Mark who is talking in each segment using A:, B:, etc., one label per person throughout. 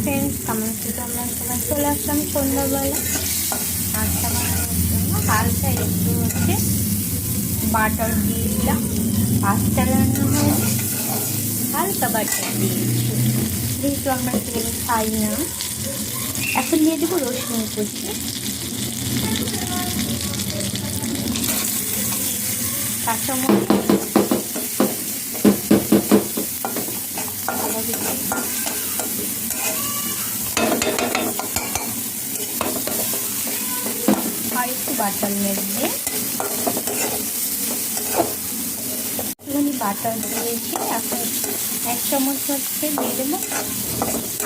A: Friends, কেমন আছো তোমরা সবাই? চলে আসলাম সন্ধ্যাবেলা নাস্তা বানানোর জন্য। হালকা একটু বাটার দিয়ে দিলাম। পাস্তা রান্না হয়েছে, হালকা বাটার দিয়েছি, যেহেতু আমরা তেল খাই না। এখন দিয়ে দেবো রসুন কুচি, কাঁচামরিচ, আর একটু বাটার লাগবে। একটুখানি বাটার দিয়েছি। এখন 1 চামচ দিয়ে দেবো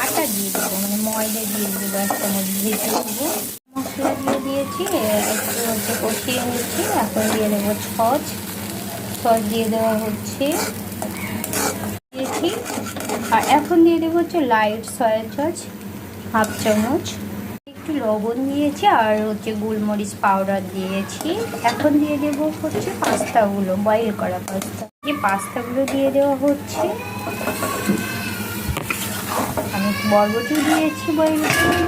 A: আটা, দিয়ে দেবো মানে ময়দা দিয়ে দেবো, 1 চামচ ভেজে দেবো। মশলা দিয়ে দিয়েছি, একটু কষিয়ে নিচ্ছি। এখন দিয়ে দেবো সস দিয়ে দেওয়া হচ্ছে দিয়েছি। আর এখন দিয়ে দেবো লাইট সয়া সস 1/2 চামচ, একটু লবণ দিয়েছি, আর গোলমরিচ পাউডার দিয়েছি। এখন দিয়ে দেবো পাস্তাগুলো, বয়েল করা পাস্তা। এই পাস্তাগুলো দিয়ে দেওয়া হচ্ছে। আমি বরবটি দিয়েছি বয়েল করে,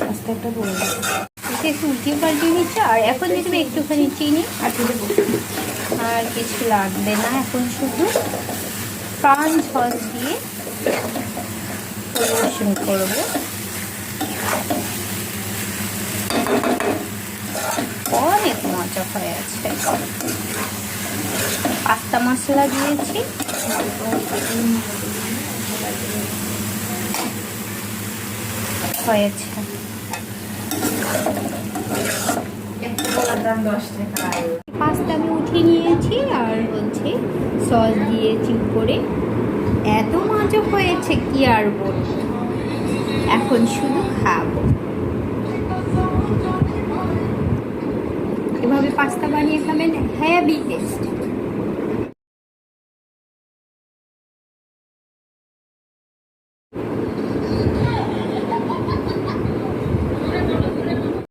A: পাস্তাটা বলে এটা একটু উল্টিয়ে পাল্টিয়ে নিচ্ছে। আর এখন দিয়ে দেবো একটুখানি চিনি, আর কিছু লাগবে না। এখন শুধু প্রাণ সস দিয়ে পরিবেশন করবো। অনেক মজা হয়ে আছে। পাস্তা মশলা দিয়েছি, হয়েছে। পাস্তা আমি উঠিয়ে নিয়েছি, আর সস দিয়েছি উপরে। এত মজা হয়েছে কি আর বলবো। এখন শুধু খাবো। এভাবে পাস্তা বানিয়ে খাবেন, হেভি টেস্ট।